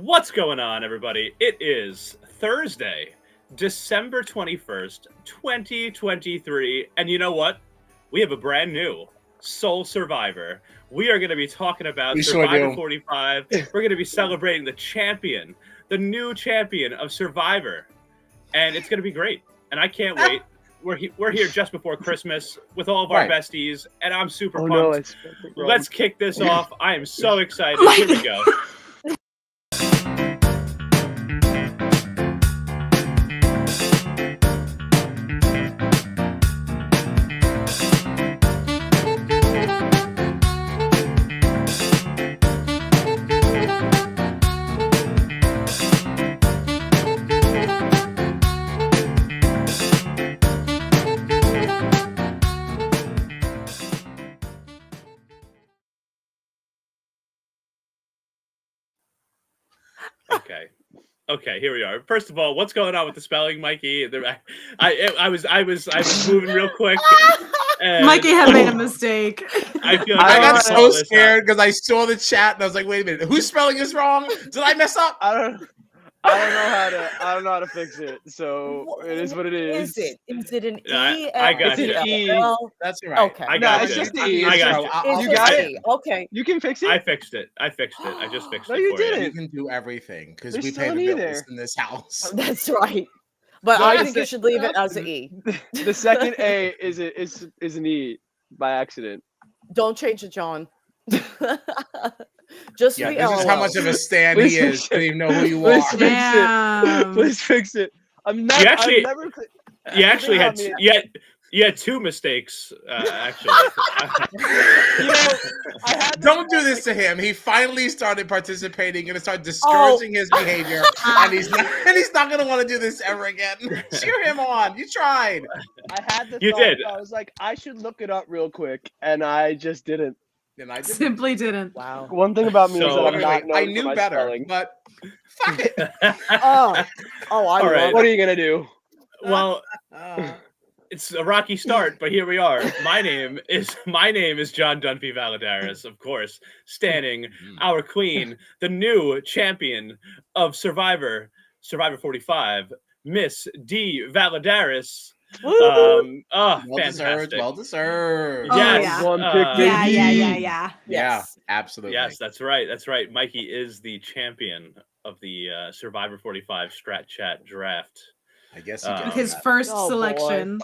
What's going on, everybody? It is Thursday, December 21st, 2023. And you know what? We have a brand new Soul Survivor. We are going to be talking about Survivor 45. We're going to be celebrating the champion, the new champion of Survivor. And it's going to be great. And I can't wait. We're here just before Christmas with all of our besties, and I'm super pumped. Let's kick this off. I am so excited. Here we go. Okay, here we are. First of all, what's going on with the spelling, Mikey? I was moving real quick. And Mikey had made a mistake. I got so scared because I saw the chat and I was like, "Wait a minute, whose spelling is wrong? Did I mess up?" I don't know how to fix it. So it is what it is. Is it an E? I got you. It's an E. That's right. Okay. I got it's you. just the E. I got you. You got it. Okay. You can fix it. I fixed it. I just fixed it. No, you didn't. You can do everything because we There's pay still the an E bills there. in this house. That's right. But I think you should leave it as an E. The second A is an E by accident. Don't change it, John. Just Yeah, the this is how much of a stan he is. I don't even know who you are. Please fix it. I'm not. You actually had two mistakes. Actually, Don't do this to him. He finally started participating and started discouraging his behavior, and he's not going to want to do this ever again. Cheer him on. You tried. I had the You thought, did. I was like, I should look it up real quick, and I just didn't. And I Simply didn't. Wow. One thing about me is that I'm not known I for knew my better, spelling. but fuck it. All right. What are you gonna do? Well, it's a rocky start, but here we are. My name is John Dunphy Valadares, of course, standing our queen, the new champion of Survivor 45, Miss D. Valadares. Well fantastic. Well-deserved. Yes. One pick, baby. Yeah, absolutely. Yes, that's right. Mikey is the champion of the Survivor 45 Strat Chat draft. I guess his first selection.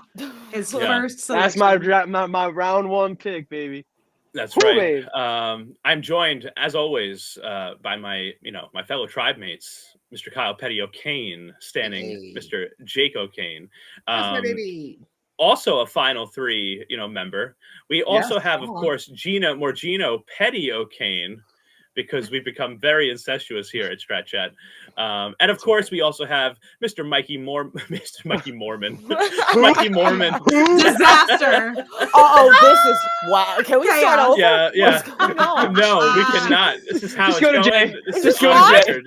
His first selection. That's my round one pick, baby. That's right. I'm joined, as always, by my fellow tribe mates, Mr. Kyle Petty O'Kane, standing Mr. Jake O'Kane. That's my baby. Also a Final Three, member. We also have, of course, Gina Morgino Petty O'Kane, because we've become very incestuous here at Strat Chat. And of course, we also have Mr. Mikey Mormon. Mikey Mormon. Disaster. This is wow. Can we start over? Yeah. What's going on? No, we cannot. This is how Just it's go to going. Jay. This Just is go going to record.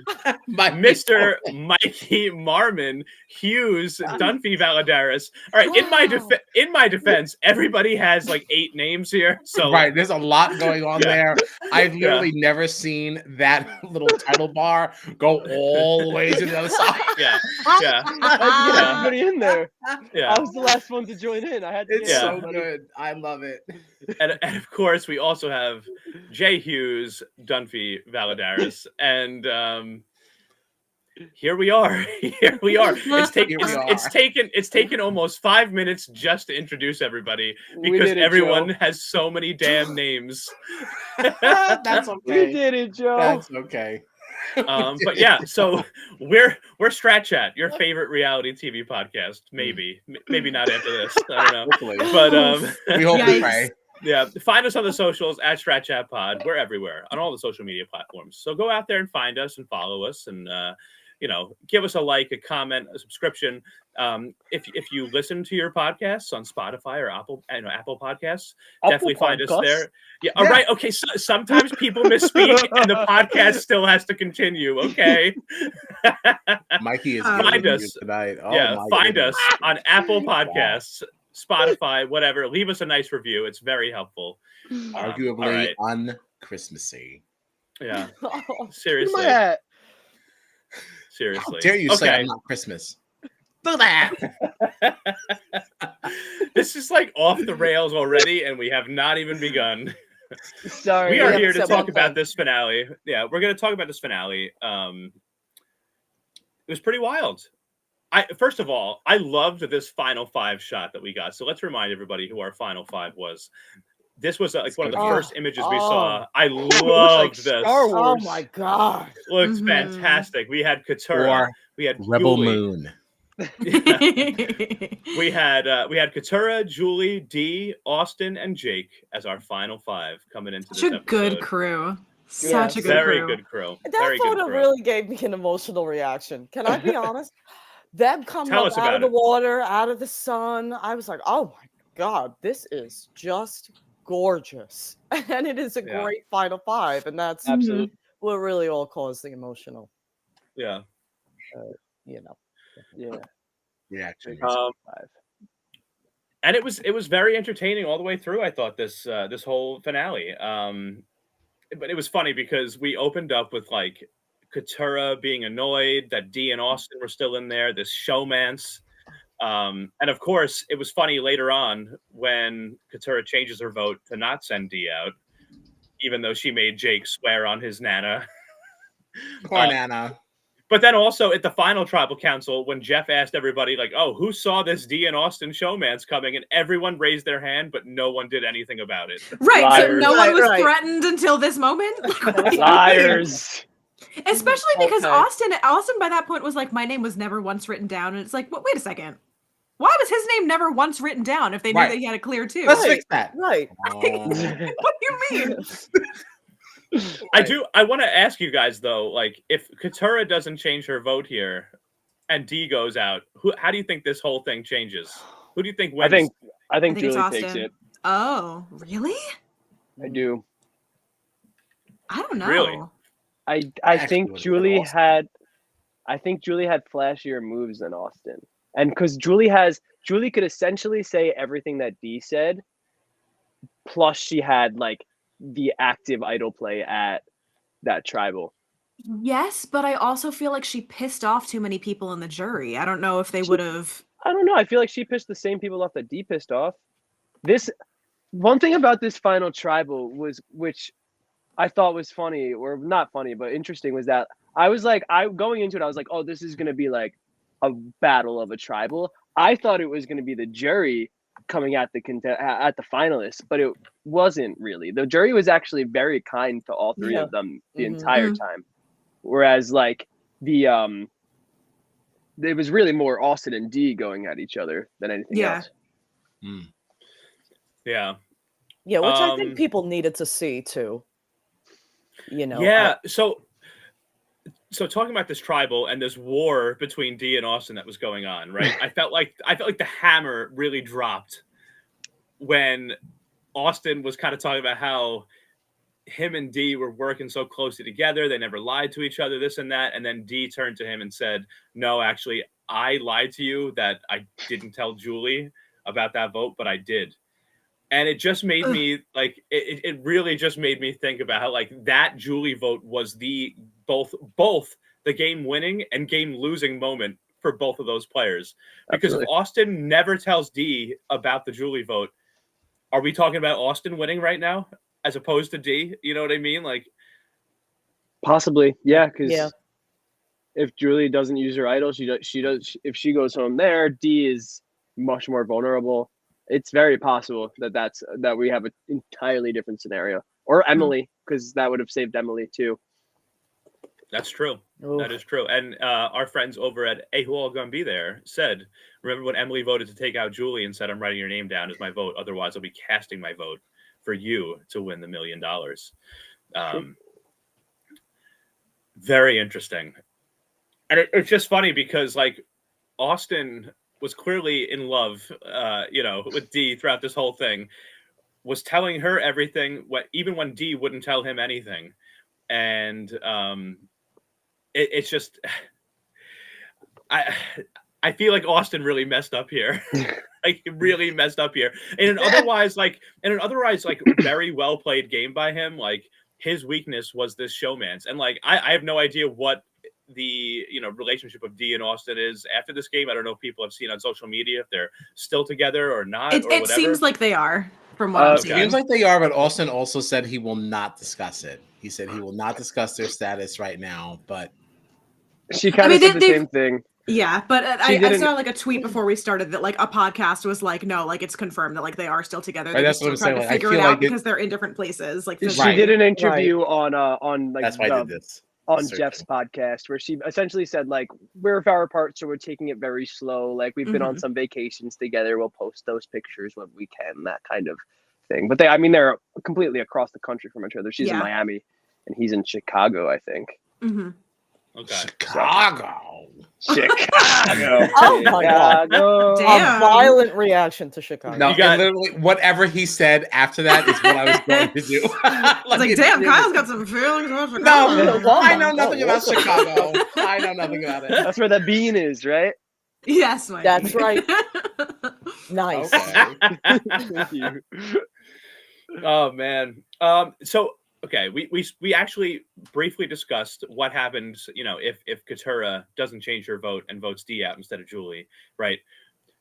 Mr. Mikey Marmon Hughes Dunphy Valadares. All right, in my defense, everybody has like 8 names here. So right, there's a lot going on there. I've literally never seen that little title bar go all the way to the other side. Yeah. Everybody in there. Yeah. I was the last one to join in. I had to. It's so good. I love it. And of course, we also have Jay Hughes Dunphy Valadares, and here we are. It's taken almost 5 minutes just to introduce everybody because everyone has so many damn names. That's okay. We did it, Joe. That's okay. But yeah, so we're Strat Chat, your favorite reality TV podcast. Maybe not after this. I don't know. Hopefully. But we hope and pray. Yeah, find us on the socials at Strat Chat Pod. We're everywhere on all the social media platforms. So go out there and find us and follow us, and give us a like, a comment, a subscription. If you listen to your podcasts on Spotify or Apple Podcasts, definitely find us there. Yeah. All right. Okay. So sometimes people misspeak, and the podcast still has to continue. Okay. Mikey is find us tonight. Find us on Apple Podcasts, Spotify, whatever. Leave us a nice review. It's very helpful. Arguably un-Christmassy. Yeah. Seriously. Seriously. How dare you say I'm not Christmas? Look at that. This is like off the rails already, and we have not even begun. Sorry. We are have here to to say one talk about thing. this finale. Yeah, we're going to talk about this finale. It was pretty wild. First of all, I loved this final five shot that we got. So let's remind everybody who our final five was. This was like one of the first images we saw. I loved this. Star Oh Wars. my god. Looks fantastic. We had Katurah. Or We had Rebel Julie. Moon. We had Katurah, Julie, Dee, Austin, and Jake as our final five coming into this Such a episode. good crew. Such a good Very crew. good crew. That Very good photo crew. really gave me an emotional reaction. Can I be honest? Them coming Tell up us out of about the it. water, out of the sun. I was like, oh my god, this is just gorgeous. And it is a Yeah. great final five. And that's Absolutely. what really all caused the emotional, Yeah. you know. Yeah. Reaction. And it was very entertaining all the way through. I thought this whole finale. But it was funny because we opened up with like Katurah being annoyed that Dee and Austin were still in there. This showmance. And of course, it was funny later on when Katurah changes her vote to not send Dee out, even though she made Jake swear on his Nana. Poor Nana. But then also at the final tribal council, when Jeff asked everybody, like, oh, who saw this Dee and Austin showmance coming? And everyone raised their hand, but no one did anything about it. Right, Liars. so no one was Right. threatened until this moment? Like, what do you mean? Liars. Especially because Okay. Austin by that point was like, my name was never once written down. And it's like, wait a second. Why was his name never once written down if they knew Right. that he had a clear two? Let's fix that. Right. What do you mean? I want to ask you guys though, like, if Katurah doesn't change her vote here and Dee goes out, how do you think this whole thing changes? Who do you think wins? I think I think it's Julie takes Austin. it. Oh, really? I do. I don't know. Really? I Actually think would've Julie been Austin. had flashier moves than Austin. And because Julie could essentially say everything that Dee said, plus she had like the active idol play at that tribal. Yes, but I also feel like she pissed off too many people in the jury. I don't know if they would have. I don't know. I feel like she pissed the same people off that Dee pissed off. This one thing about this final tribal was, which I thought was funny, or not funny, but interesting, was that I was like, going into it, I was like, oh, this is gonna be like a battle of a tribal. I thought it was gonna be the jury coming at the finalists, but it wasn't really. The jury was actually very kind to all three of them the entire time. Whereas like it was really more Austin and Dee going at each other than anything else. Yeah. Yeah, which I think people needed to see too. You know. Yeah. So talking about this tribal and this war between Dee and Austin that was going on, right? I felt like the hammer really dropped when Austin was kind of talking about how him and Dee were working so closely together. They never lied to each other, this and that. And then Dee turned to him and said, no, actually, I lied to you that I didn't tell Julie about that vote, but I did. And it just made me like, it really just made me think about how like that Julie vote was the both the game winning and game losing moment for both of those players. Because if Austin never tells Dee about the Julie vote, are we talking about Austin winning right now as opposed to Dee? You know what I mean? Like, possibly, yeah. Because if Julie doesn't use her idol, she does. If she goes home there, Dee is much more vulnerable. It's very possible that we have an entirely different scenario, or Emily, because that would have saved Emily too. that's true. That is true. And our friends over at A Who All Gonna Be There said, remember when Emily voted to take out Julie and said, I'm writing your name down as my vote. Otherwise, I'll be casting my vote for you to win the $1 million. Very interesting. And it's just funny because like Austin was clearly in love, with Dee throughout this whole thing, was telling her everything, even when Dee wouldn't tell him anything. And it's just, I feel like Austin really messed up here. Like really messed up here. In an otherwise very well played game by him, like his weakness was this showmance. And like I have no idea what the relationship of Dee and Austin is after this game? I don't know if people have seen on social media if they're still together or not. It whatever. seems like they are, from what I'm Okay. seeing. Seems like they are, but Austin also said he will not discuss it. He said he will not discuss their status right now, but She kind of said the same thing. Yeah, but She I didn't- saw like a tweet before we started that like a podcast was like, no, like it's confirmed that like they are still together. They're that's just what still I'm trying saying, to like, I figure it feel out like because they're in different places. Like She physically. did an interview on like that's why I did this. on Searching. Jeff's podcast where she essentially said like we're far apart, so we're taking it very slow. Like we've been on some vacations together. We'll post those pictures when we can, that kind of thing. But they're completely across the country from each other. She's in Miami and he's in Chicago, I think. Mm-hmm. Okay. Chicago. Oh my god! Damn. A violent reaction to Chicago. No, literally whatever he said after that is what I was going to do. like damn, Kyle's got some feelings about Chicago. No, I know nothing about Chicago. I know nothing about it. That's where that bean is, right? Yes, Mike. That's right. Nice. Okay. Thank you. Oh man. So okay, we actually briefly discussed what happens, if Katura doesn't change her vote and votes Dee out instead of Julie, right?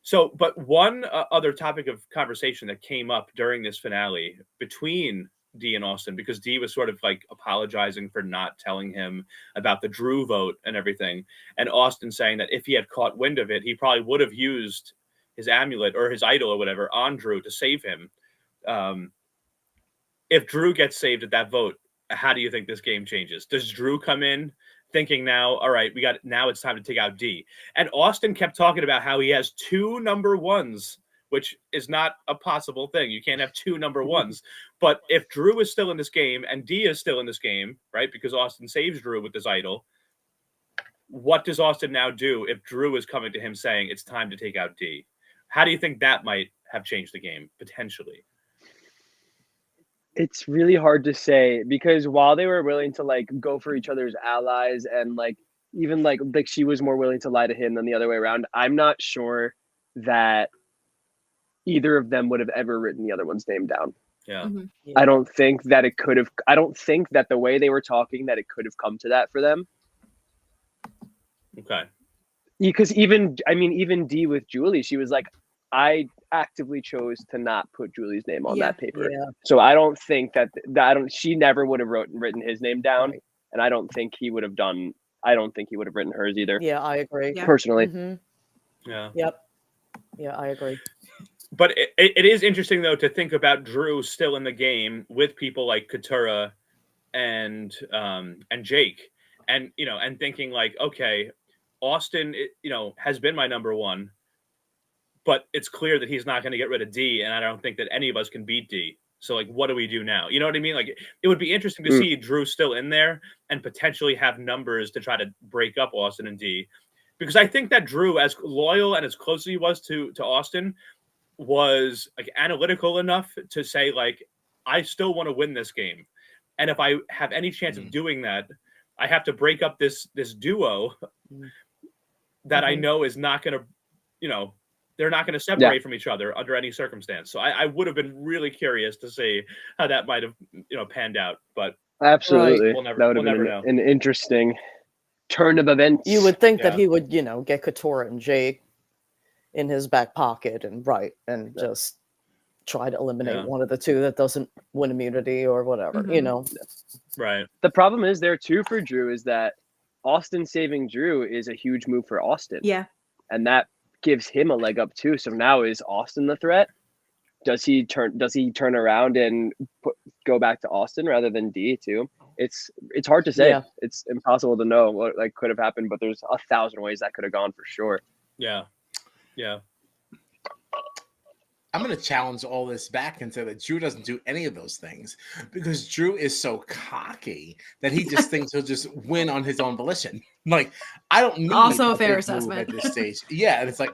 So, but one other topic of conversation that came up during this finale between Dee and Austin, because Dee was sort of like apologizing for not telling him about the Drew vote and everything, and Austin saying that if he had caught wind of it, he probably would have used his amulet or his idol or whatever on Drew to save him. If Drew gets saved at that vote, how do you think this game changes? Does Drew come in thinking now, all right, now it's time to take out Dee? And Austin kept talking about how he has 2 number ones, which is not a possible thing. You can't have 2 number ones. But if Drew is still in this game and Dee is still in this game, right, because Austin saves Drew with this idol, what does Austin now do if Drew is coming to him saying it's time to take out Dee? How do you think that might have changed the game, potentially? It's really hard to say because while they were willing to like go for each other's allies and like even like she was more willing to lie to him than the other way around, I'm not sure that either of them would have ever written the other one's name down. Yeah. Mm-hmm. I don't think that it could have. I don't think that the way they were talking that it could have come to that for them. Okay. Because even Dee with Julie, she was like, I actively chose to not put Julie's name on that paper. Yeah. So I don't think she never would have written his name down. Right. And I don't think he would have written hers either. Yeah, I agree. Personally. Mm-hmm. Yeah. Yep. Yeah, I agree. But it is interesting though to think about Drew still in the game with people like Katura and Jake, and and thinking like, okay, Austin, has been my number one. But it's clear that he's not going to get rid of Dee, and I don't think that any of us can beat Dee. So, like, what do we do now? You know what I mean? Like, it would be interesting to see Drew still in there and potentially have numbers to try to break up Austin and Dee. Because I think that Drew, as loyal and as close as he was to Austin, was, like, analytical enough to say, like, I still want to win this game. And if I have any chance of doing that, I have to break up this duo that I know is not going to, they're not going to separate from each other under any circumstance. So I would have been really curious to see how that might have, panned out. But absolutely, we'll never, that would have been an interesting turn of events. You would think that he would, get Katura and Jake in his back pocket and just try to eliminate one of the two that doesn't win immunity or whatever, Right. The problem is there too for Drew is that Austin saving Drew is a huge move for Austin. Yeah. And that gives him a leg up too. So now is Austin the threat? Does he turn around and go back to Austin rather than Dee too? It's hard to say. Yeah. It's impossible to know what could have happened, but there's 1,000 ways that could have gone for sure. Yeah. Yeah. I'm going to challenge all this back and say that Drew doesn't do any of those things because Drew is so cocky that he just thinks he'll just win on his own volition. Like, I don't need also a fair assessment at this stage. Yeah, and it's like,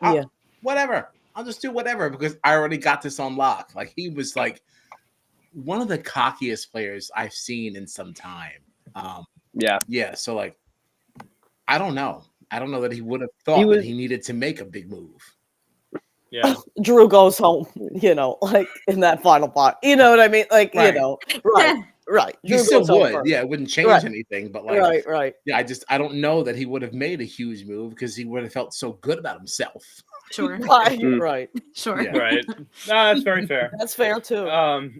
whatever. I'll just do whatever because I already got this on lock. Like, he was like one of the cockiest players I've seen in some time. Yeah. So like, I don't know. I don't know that he would have thought that he needed to make a big move. Yeah. Drew goes home, like in that final part. You know what I mean? Like, right. right. Right. He still goes on would. first. Yeah, it wouldn't change Right. anything. But like, right. yeah, I don't know that he would have made a huge move because he would have felt so good about himself. Sure. Right. Sure. Yeah. Right. No, that's very fair. That's fair too.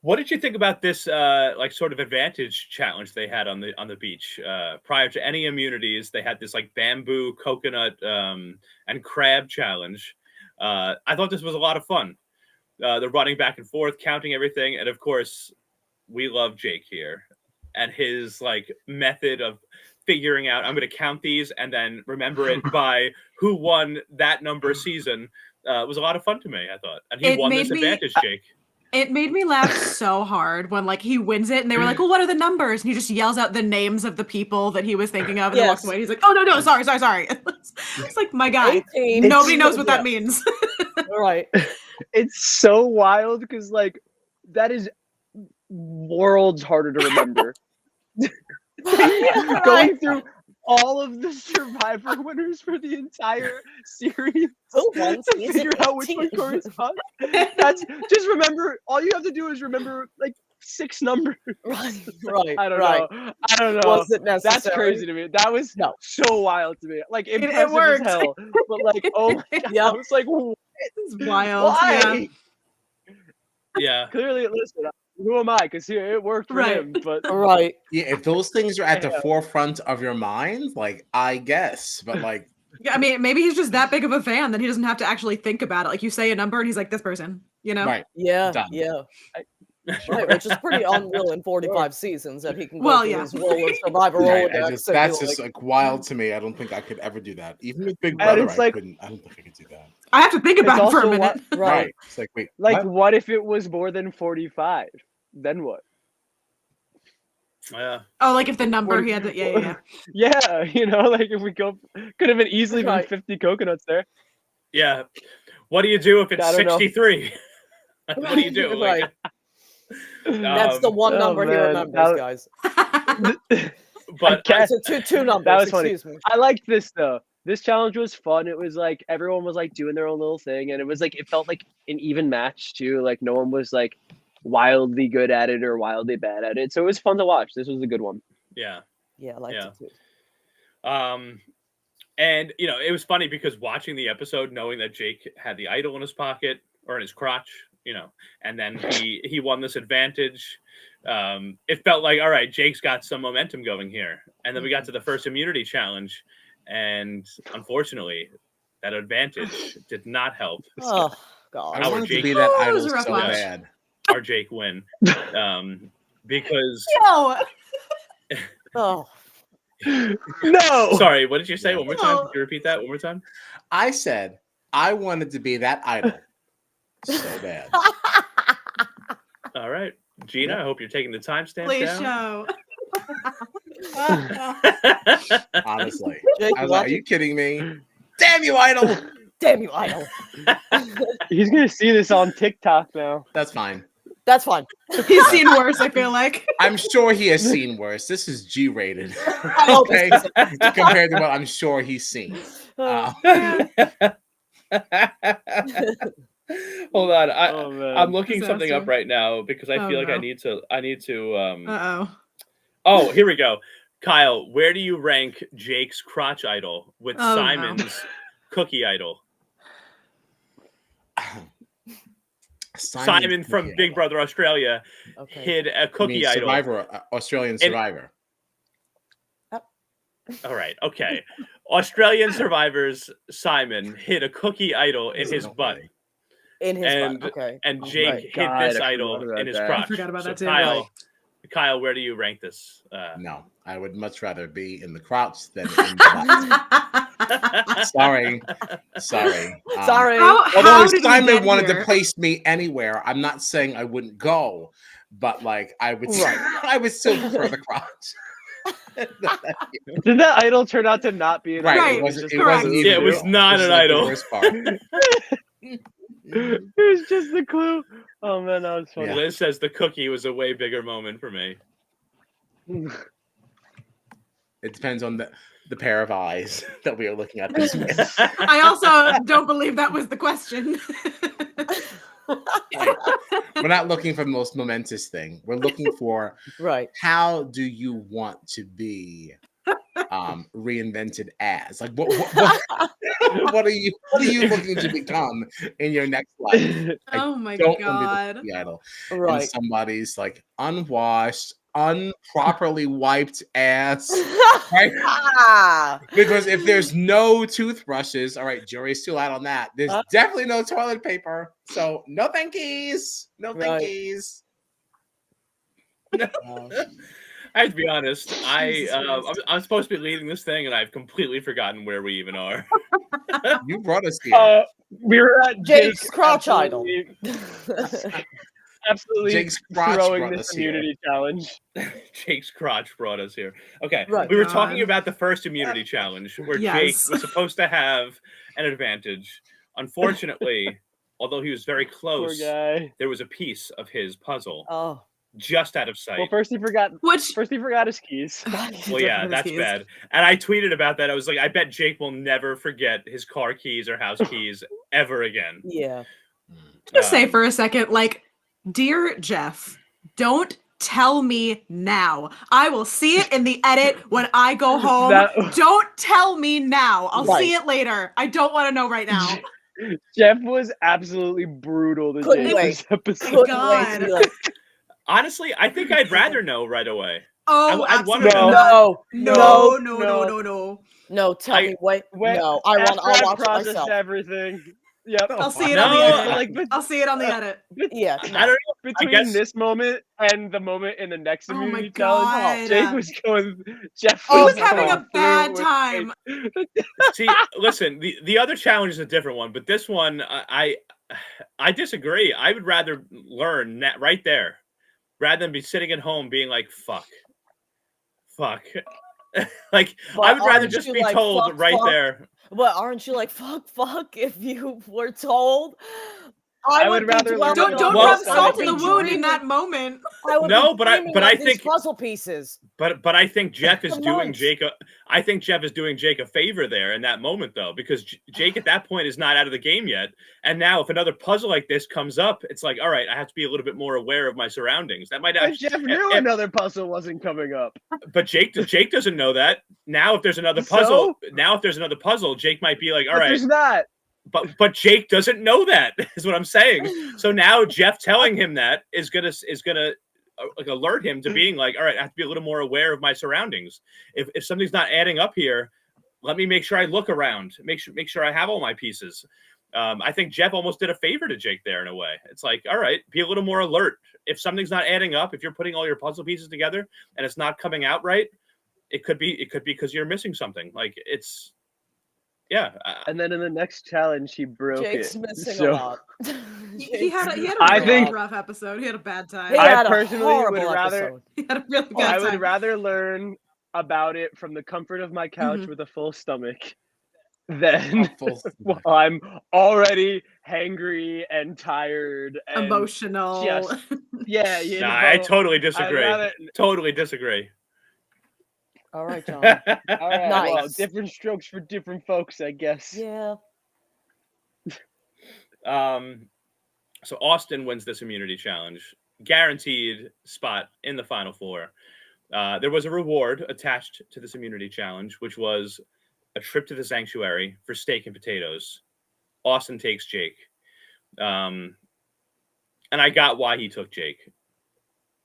What did you think about this like sort of advantage challenge they had on the beach? Prior to any immunities, they had this like bamboo, coconut, and crab challenge. I thought this was a lot of fun. The running back and forth, counting everything, and of course, we love Jake here and his like method of figuring out. I'm going to count these and then remember it by who won that number season. Was a lot of fun to me, I thought, and he won this advantage, Jake. It made me laugh so hard when like he wins it and they were like, well, what are the numbers? And he just yells out the names of the people that he was thinking of and then walks away. He's like, oh, no, sorry. It's like, my guy, 18. nobody knows what that means. Right. It's so wild because like that is worlds harder to remember. Going through all of the Survivor winners for the entire series to figure out which one corresponds. That's just remember. All you have to do is remember like 6 numbers. Right. I don't know. Was it necessary? That's crazy to me. That was so wild to me. Like impressive it worked. as hell. But like, oh my god, I was like, it's wild. Why? Yeah. Clearly, listen. Who am I? Because it worked for him. But right. Yeah, if those things are at the forefront of your mind, like I guess, but like, I mean, maybe he's just that big of a fan that he doesn't have to actually think about it. Like you say a number and he's like, this person, you know? Right. Yeah. Done. Yeah. Right, which is pretty unreal in 45 seasons that he can go through his role of Survivor Rolodex. That's just like wild to me. I don't think I could ever do that. Even with Big Brother, I don't think I could do that. I have to think about it for a minute. Right. It's like, wait. Like, what if it was more than 45? Then what? Yeah. Oh, like if the number he had to, yeah, you know, like if we go, could have been easily been 50 coconuts there. Yeah. What do you do if it's 63? What do you do? Right. That's the one number he remembers, guys. But two numbers. That was funny. Excuse me. I liked this though. This challenge was fun. It was like everyone was like doing their own little thing, and it was like it felt like an even match too. Like no one was like wildly good at it or wildly bad at it. So it was fun to watch. This was a good one. Yeah. Yeah, I liked it too. And you know, it was funny because watching the episode, knowing that Jake had the idol in his pocket or in his crotch, you know, and then he won this advantage. It felt like, all right, Jake's got some momentum going here. And then we got to the first immunity challenge, and unfortunately, that advantage did not help. Oh God! I wanted to be that idol so bad. Our Jake win, because oh no. Sorry, what did you say? One more time. Could you repeat that one more time? I said I wanted to be that idol so bad. All right, Gina. I hope you're taking the timestamp down. Show. Honestly, Jake, I was like, "Are you kidding me? Damn you, idol! Damn you, idol!" He's gonna see this on TikTok now. That's fine. That's fine. He's seen worse, I feel like. I'm sure he has seen worse. This is G-rated, Okay. compared to what I'm sure he's seen. Hold on, I'm looking something up right now because I feel like I need to. Oh, here we go. Kyle, where do you rank Jake's crotch idol with Simon's cookie idol? Simon from Big Brother Australia hid a cookie idol. Australian Survivor. All right, okay. Australian Survivors Simon hid a cookie idol in his butt. In his butt, okay. And Jake hid this idol in his crotch. I forgot about that too. Kyle, where do you rank this? No, I would much rather be in the crotch than in the butt. Sorry. Sorry. Although if Simon wanted to place me anywhere, I'm not saying I wouldn't go, but like I would still prefer the crotch. Did that idol turn out to not be an idol? Right. It wasn't even it was not an idol. It was just the clue. Oh man, that was funny. Yeah. Liz says the cookie was a way bigger moment for me. It depends on the pair of eyes that we are looking at this with. I also don't believe that was the question. Like, we're not looking for the most momentous thing. We're looking for Right. how do you want to be reinvented as? Like what are you looking to become in your next life? I Oh my don't want to god. be the idol. Right. And somebody's like unwashed, unproperly wiped ass. Right? Because if there's no toothbrushes, all right, jury's still out on that. There's definitely no toilet paper. So no thankies. No thankies. I have to be honest. I'm supposed to be leading this thing, and I've completely forgotten where we even are. You brought us here. We were at Jake's crotch idol. Absolutely Jake's crotch throwing brought this us here. immunity challenge. Jake's crotch brought us here. Okay, Right. we were God. talking about the first immunity challenge where Jake Yes. was supposed to have an advantage. Unfortunately, although he was very Poor close, guy. there was a piece of his puzzle Oh. just out of sight. Well, first he forgot his keys. Well, yeah, that's bad. And I tweeted about that. I was like, I bet Jake will never forget his car keys or house keys ever again. Yeah. Just say for a second, like, dear Jeff, don't tell me now. I will see it in the edit when I go home. Don't tell me now. I'll see it later. I don't want to know right now. Jeff was absolutely brutal to Couldn't Jake wait. this episode. Couldn't wait to be like, Honestly, I think I'd rather know right away. Oh, I'd want to absolutely know. not. No, tell me, wait. No, After I'll I watch it processed myself. everything. Yep. I'll see it No, on the edit. Like, I'll see it on the edit. Yeah. I don't know. between guess- this moment and the moment in the next Oh my immunity God. challenge, Jake was going. Jeff He was going having a through bad it. time. See, listen, the other challenge is a different one, but this one, I disagree. I would rather learn that right there, rather than be sitting at home being like, fuck. Like, But I would rather aren't just you be like, told fuck, right fuck? there. But aren't you like, fuck, if you were told? I would rather learn Don't Well, rub well, salt in I the would wound be in that moment. I would No, be but I- dreaming but of I these think- puzzle pieces. But I think Jeff is For doing months. Jake. I think Jeff is doing Jake a favor there in that moment, though, because Jake at that point is not out of the game yet. And now, if another puzzle like this comes up, it's like, all right, I have to be a little bit more aware of my surroundings. That might But actually. Jeff knew another puzzle wasn't coming up. But Jake doesn't know that. Now, if there's another puzzle, Jake might be like, all But right. there's not. But Jake doesn't know that, is what I'm saying. So now Jeff telling him that is gonna like alert him to being like, all right, I have to be a little more aware of my surroundings. If something's not adding up here, let me make sure I look around, make sure I have all my pieces. I think Jeff almost did a favor to Jake there in a way. It's like, all right, be a little more alert. If something's not adding up, if you're putting all your puzzle pieces together and it's not coming out right, it could be because you're missing something. Like it's. Yeah, And then in the next challenge, he broke Jake's it. missing So- a lot. He had a I really think- rough episode. He had a bad time. He I had a personally would horrible rather- episode. He had a really bad I time. would rather learn about it from the comfort of my couch Mhm. with a full stomach than Full- while I'm already hangry and tired and Emotional. Yes. yeah, you nah, know, I totally I'd disagree. rather- Totally disagree. All right, John. all right, well, Nice. different strokes for different folks, I guess. Yeah. So Austin wins this immunity challenge, guaranteed spot in the final four. There was a reward attached to this immunity challenge, which was a trip to the sanctuary for steak and potatoes. Austin takes Jake. And I got why he took Jake.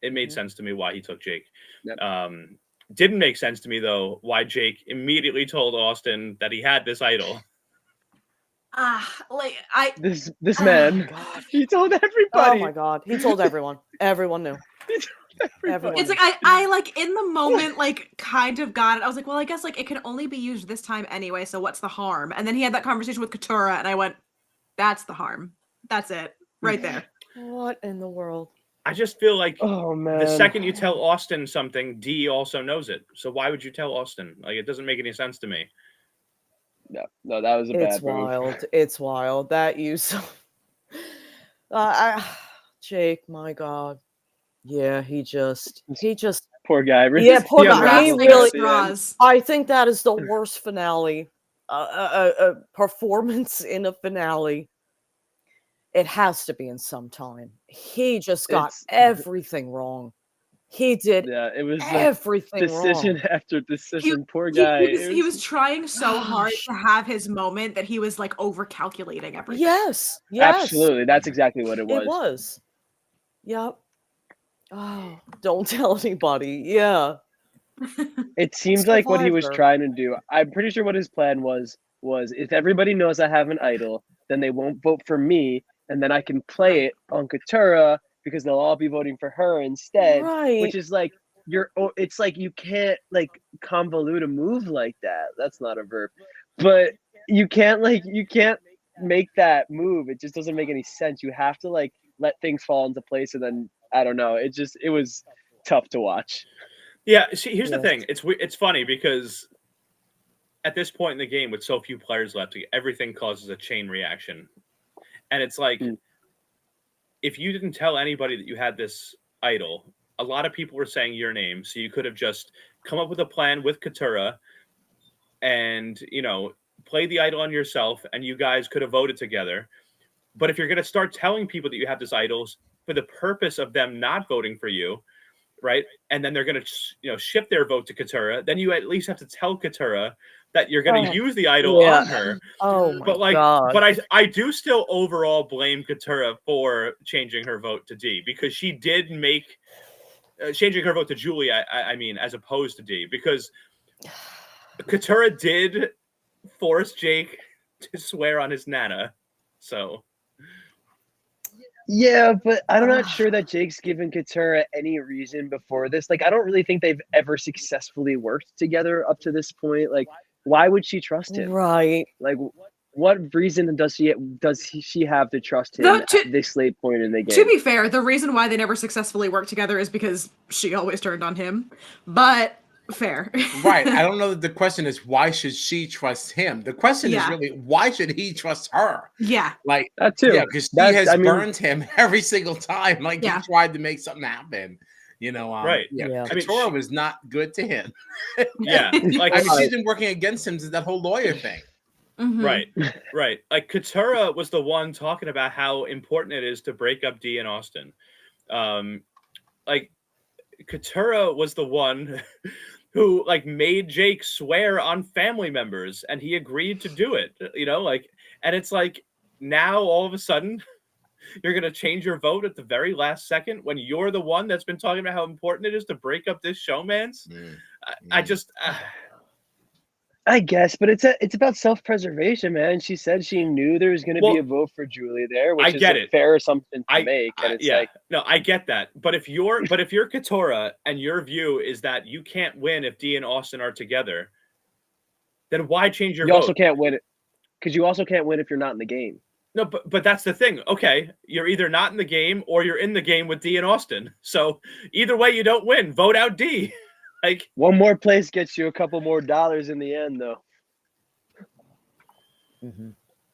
It made sense to me why he took Jake. Yep. Didn't make sense to me, though, why Jake immediately told Austin that he had this idol. This man, God. he told Oh everybody. my God. He told everyone. Everyone knew. Everyone It's knew. like I like in the moment like kind of got it. I was like, well, I guess like it can only be used this time anyway, so what's the harm? And then he had that conversation with Katura and I went, that's the harm. That's it. Right there. What in the world? I just feel like Oh man, the second you tell Austin something, Dee also knows it. So why would you tell Austin? Like, it doesn't make any sense to me. no, that was a It's bad move. wild. It's wild. That use. Jake, my God. Yeah, he just. Poor guy. Really, Yeah, poor guy. unraveled He at really- the end. straws. I think that is the worst finale. Performance in a finale. it has to be in some time. He just got everything wrong. He did it was everything decision wrong. after decision. Poor guy. He was trying so hard to have his moment that he was like over calculating everything. Yes. Absolutely. That's exactly what it was. It was. Yep. Oh, don't tell anybody. Yeah. It seemed like what he was trying to do. I'm pretty sure what his plan was if everybody knows I have an idol, then they won't vote for me, and then I can play it on Katura because they'll all be voting for her instead. Right. Which is like it's like you can't like convolute a move like that. That's not a verb. But you can't make that move. It just doesn't make any sense. You have to like let things fall into place, and then I don't know. It was tough to watch. Yeah, see, here's the thing. It's funny because at this point in the game, with so few players left, everything causes a chain reaction. And it's like, if you didn't tell anybody that you had this idol, a lot of people were saying your name, so you could have just come up with a plan with Katura and, play the idol on yourself, and you guys could have voted together. But if you're going to start telling people that you have this idols for the purpose of them not voting for you, right? And then they're going to, shift their vote to Katura. Then you at least have to tell Katura that you're going to use the idol on her. Oh my God. But I do still overall blame Katura for changing her vote to D, because she did make changing her vote to Julie. I mean, as opposed to D, because Katura did force Jake to swear on his Nana. So. Yeah, but I'm not sure that Jake's given Katura any reason before this. Like, I don't really think they've ever successfully worked together up to this point. Like, why would she trust him? Right. Like, what reason does she have to trust him at this late point in the game? To be fair, the reason why they never successfully worked together is because she always turned on him. But fair. Right. I don't know that the question is why should she trust him? The question is really why should he trust her? Yeah. Like that too. Yeah, because she has burned him every single time. Like he tried to make something happen. Right. Yeah. Katura was not good to him. Yeah. Like she's been working against him since that wole lawyer thing. Mm-hmm. Right. Like Katura was the one talking about how important it is to break up D and Austin. Like Katura was the one who like made Jake swear on family members, and he agreed to do it. And it's like now all of a sudden you're gonna change your vote at the very last second when you're the one that's been talking about how important it is to break up this showman's. I guess, but it's about self-preservation, man. She said she knew there was going to be a vote for Julie there, which is a fair assumption to make. And it's no, I get that. But if you're Katura and your view is that you can't win if D and Austin are together, then why change your vote? You also can't win it because you also can't win if you're not in the game. No, but that's the thing. Okay, you're either not in the game or you're in the game with D and Austin. So either way, you don't win. Vote out D. Like one more place gets you a couple more dollars in the end, though. Mm-hmm.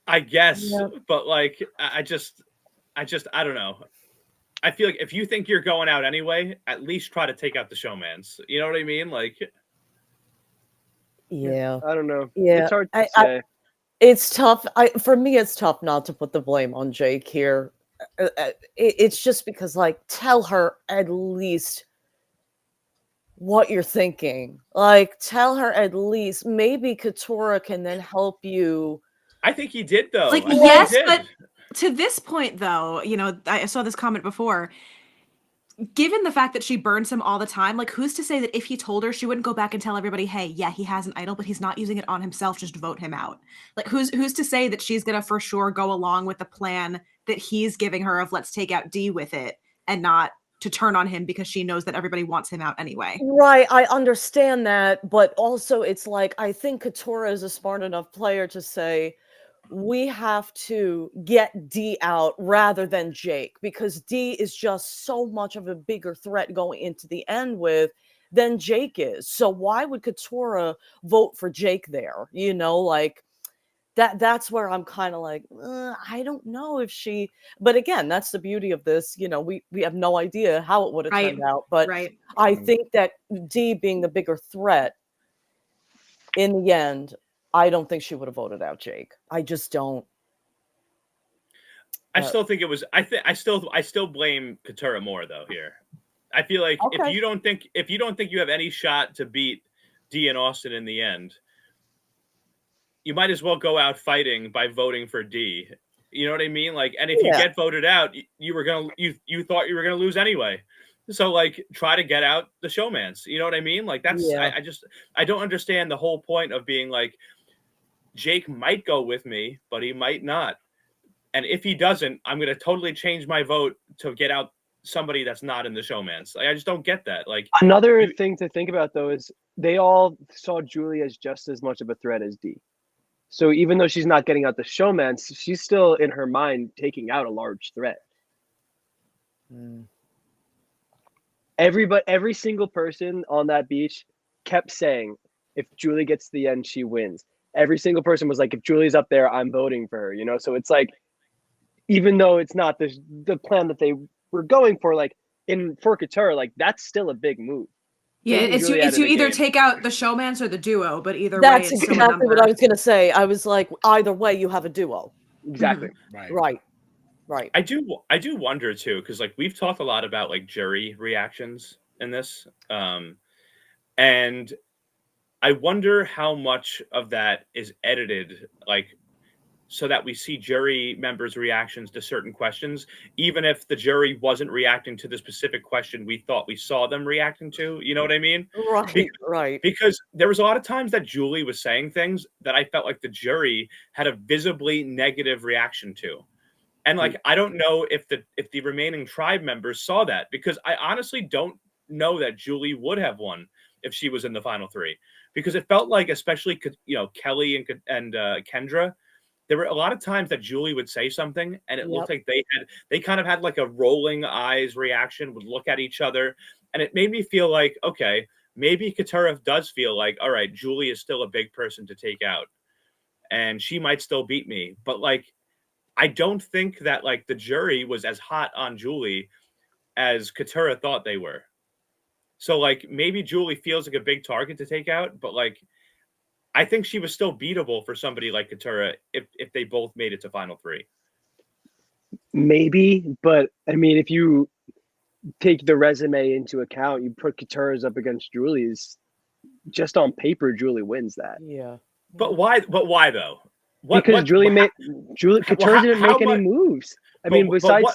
I guess, but like, I don't know. I feel like if you think you're going out anyway, at least try to take out the showmans. You know what I mean? Like, yeah, I don't know. Yeah, it's hard to say. It's tough. For me, it's tough not to put the blame on Jake here. It's just because, like, tell her at least what you're thinking. Like, tell her at least. Maybe Katura can then help you. I think he did, though. Like, yes, but to this point, though, I saw this comment before. Given the fact that she burns him all the time, like, who's to say that if he told her, she wouldn't go back and tell everybody, hey, yeah, he has an idol, but he's not using it on himself, just vote him out. Like, who's to say that she's gonna for sure go along with the plan that he's giving her of let's take out D with it and not to turn on him because she knows that everybody wants him out anyway. Right, I understand that, but also it's like, I think Katura is a smart enough player to say, we have to get D out rather than Jake, because D is just so much of a bigger threat going into the end with than Jake is. So why would Katura vote for Jake there? Like that's where I'm kind of like, I don't know if she, but again, that's the beauty of this. We have no idea how it would have turned out, but I think that D being the bigger threat in the end, I don't think she would have voted out Jake. I just don't. I still think it was. I still blame Katura more though here. I feel like Okay. if you don't think you have any shot to beat D and Austin in the end, you might as well go out fighting by voting for D. You know what I mean? Like, and if you get voted out, you thought you were gonna lose anyway. So like, try to get out the showmans. You know what I mean? Like that's I don't understand the whole point of being like, Jake might go with me, but he might not. And if he doesn't, I'm going to totally change my vote to get out somebody that's not in the showmans. Like, I just don't get that. Like, another thing to think about though is they all saw Julie as just as much of a threat as D. So even though she's not getting out the showmans, she's still in her mind taking out a large threat. Every single person on that beach kept saying, if Julie gets to the end, she wins. Every single person was like, if Julie's up there, I'm voting for her. You know, so it's like, even though it's not the plan that they were going for, like for Katura, like that's still a big move. Yeah, it's you either take out the showmans or the duo, but either way, it's exactly still a number. what I was gonna say. I was like, either way, you have a duo. Exactly. Right. I do wonder too, because like we've talked a lot about like jury reactions in this, and I wonder how much of that is edited, like, so that we see jury members' reactions to certain questions, even if the jury wasn't reacting to the specific question we thought we saw them reacting to. You know what I mean? Right. Because there was a lot of times that Julie was saying things that I felt like the jury had a visibly negative reaction to. And like, I don't know if the remaining tribe members saw that, because I honestly don't know that Julie would have won if she was in the final three, because it felt like, especially, you know, Kelly and Kendra, there were a lot of times that Julie would say something and it looked like they kind of had like a rolling eyes reaction, would look at each other. And it made me feel like, okay, maybe Katura does feel like, all right, Julie is still a big person to take out and she might still beat me. But like, I don't think that like the jury was as hot on Julie as Katura thought they were. So like, maybe Julie feels like a big target to take out, but like, I think she was still beatable for somebody like Katura if they both made it to final three. Maybe, but I mean, if you take the resume into account, you put Katura's up against Julie's, just on paper, Julie wins that. Yeah. But why? But why though? Because Katura didn't make any moves. I mean, besides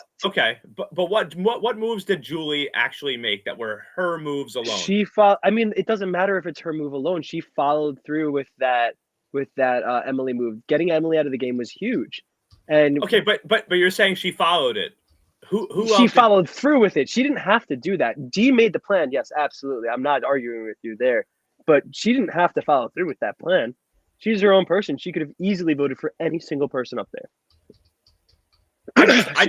what moves did Julie actually make that were her moves alone? I mean, it doesn't matter if it's her move alone. She followed through with that Emily move. Getting Emily out of the game was huge. And okay, but you're saying she followed it. Who she followed through with it. She didn't have to do that. Dee made the plan. Yes, absolutely. I'm not arguing with you there, but she didn't have to follow through with that plan. She's her own person. She could have easily voted for any single person up there.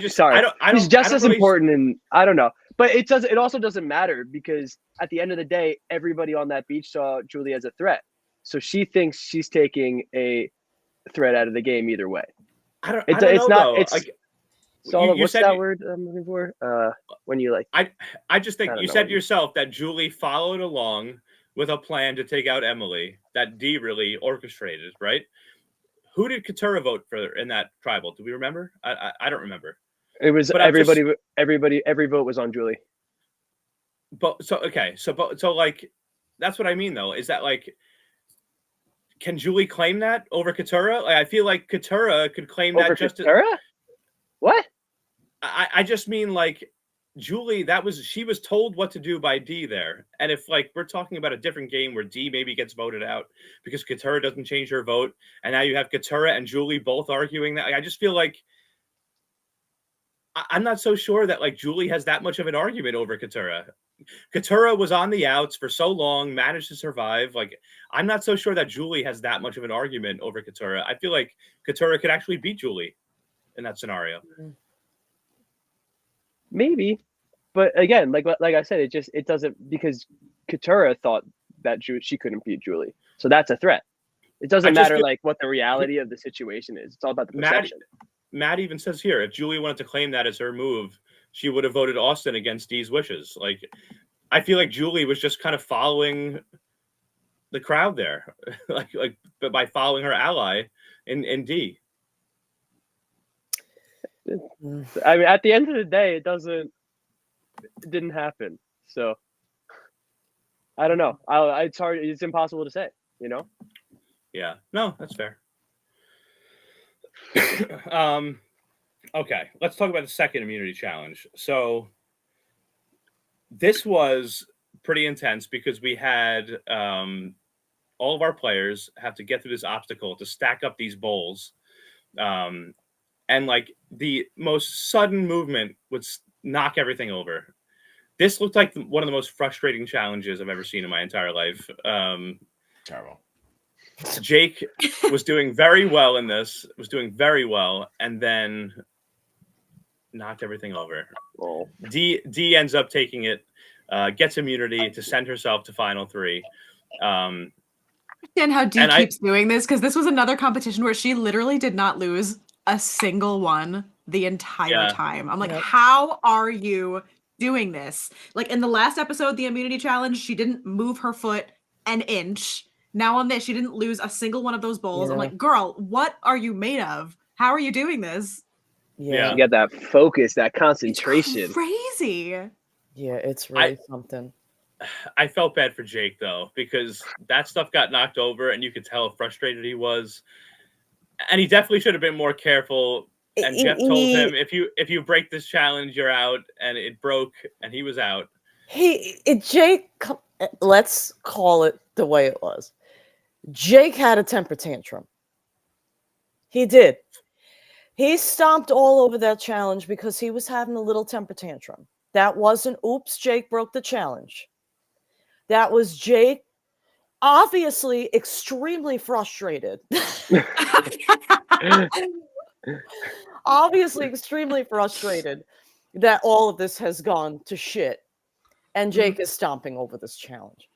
Sorry. He's just as important, and I don't know. But it also doesn't matter, because at the end of the day, everybody on that beach saw Julie as a threat. So she thinks she's taking a threat out of the game either way. What's that word I'm looking for? When you like, I just think you said yourself that Julie followed along with a plan to take out Emily that Dee really orchestrated, right? Who did Katura vote for in that tribal? Do we remember? I don't remember. It was everybody. Every vote was on Julie. But so like, that's what I mean though. Is that like, can Julie claim that over Katura? Like, I feel like Katura could claim over that just Katura. What? I just mean like, Julie, she was told what to do by Dee there. And if like we're talking about a different game where Dee maybe gets voted out because Katura doesn't change her vote, and now you have Katura and Julie both arguing that, I just feel like I'm not so sure that like Julie has that much of an argument over Katura. Katura was on the outs for so long, managed to survive. Like, I'm not so sure that Julie has that much of an argument over Katura. I feel like Katura could actually beat Julie in that scenario. Maybe, but again, like I said, it doesn't, because Katura thought that she couldn't beat Julie, so that's a threat. It doesn't matter like what the reality of the situation is. It's all about the perception. Matt even says here, if Julie wanted to claim that as her move, she would have voted Austin against Dee's wishes. Like, I feel like Julie was just kind of following the crowd there, but by following her ally in Dee. I mean, at the end of the day, it didn't happen. So I don't know. It's hard. It's impossible to say. Yeah. No, that's fair. Okay, let's talk about the second immunity challenge. So this was pretty intense because we had all of our players have to get through this obstacle to stack up these bowls. And like the most sudden movement would knock everything over. This looked like one of the most frustrating challenges I've ever seen in my entire life. Terrible. Jake was doing very well in this, and then knocked everything over. Oh. D ends up taking it, gets immunity to send herself to Final 3. And how D keeps doing this, because this was another competition where she literally did not lose a single one the entire time. I'm like, how are you doing this? Like in the last episode, the immunity challenge, she didn't move her foot an inch. Now on this, she didn't lose a single one of those bowls. I'm like, girl, what are you made of? How are you doing this? Yeah. You got that focus, that concentration. It's crazy. Yeah, it's really something. I felt bad for Jake though, because that stuff got knocked over and you could tell how frustrated he was. And he definitely should have been more careful. And Jeff told him, if you break this challenge, you're out. And it broke and he was out. Jake, let's call it the way it was. Jake had a temper tantrum. He did. He stomped all over that challenge because he was having a little temper tantrum. That wasn't, oops, Jake broke the challenge. That was Jake obviously extremely frustrated. Obviously extremely frustrated that all of this has gone to shit. And Jake is stomping over this challenge.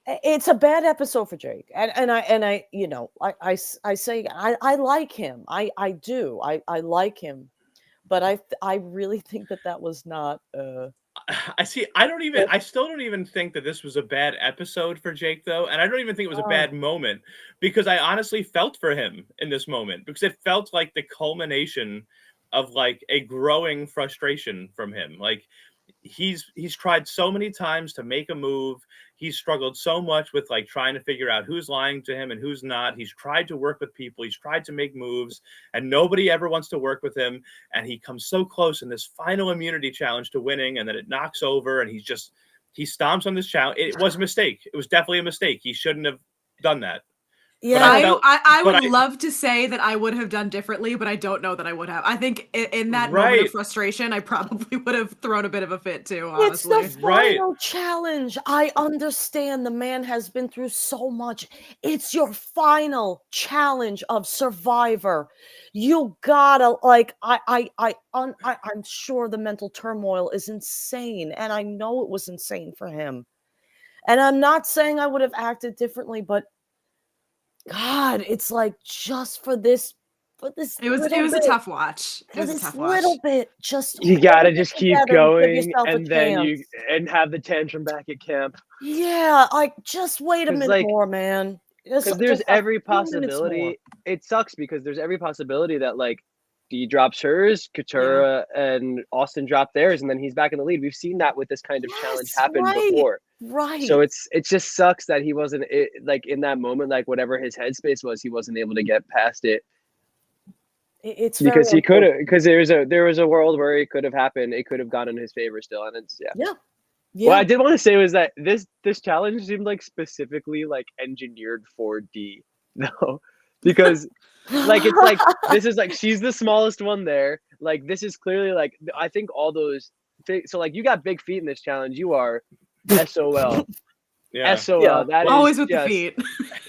It's a bad episode for Jake. And I you know, I say I like him. I do. I like him. But I really think that was not I still don't even think that this was a bad episode for Jake though, and I don't even think it was a bad moment, because I honestly felt for him in this moment, because it felt like the culmination of like a growing frustration from him. Like he's tried so many times to make a move. He's struggled so much with like trying to figure out who's lying to him and who's not. He's tried to work with people. He's tried to make moves, and nobody ever wants to work with him. And he comes so close in this final immunity challenge to winning, and then it knocks over, and he stomps on this challenge. It was a mistake. It was definitely a mistake. He shouldn't have done that. Yeah, I would love to say that I would have done differently, but I don't know that I would have. I think in that moment of frustration, I probably would have thrown a bit of a fit too, honestly. It's the final challenge. I understand the man has been through so much. It's your final challenge of Survivor. You gotta, like, I'm sure the mental turmoil is insane, and I know it was insane for him. And I'm not saying I would have acted differently, but God, it's like just for this. It was a tough watch. It was a tough watch. Little bit, just you gotta just keep going, and then and have the tantrum back at camp. Yeah, like just wait a minute more, man. Because there's every possibility. It sucks because there's every possibility that like Dee drops hers, Katurah and Austin drop theirs, and then he's back in the lead. We've seen that with this kind of challenge happen before. Right. So it just sucks that he wasn't like in that moment, like whatever his headspace was, he wasn't able to get past it. It's because he could have, because there was a world where it could have happened. It could have gone in his favor still, and it's yeah. What I did want to say was that this challenge seemed like specifically like engineered for D, no, because like it's like this is like she's the smallest one there. Like this is clearly like I think all those so like you got big feet in this challenge. You are SOL. Yeah. SOL. Yeah. That always is, with the feet.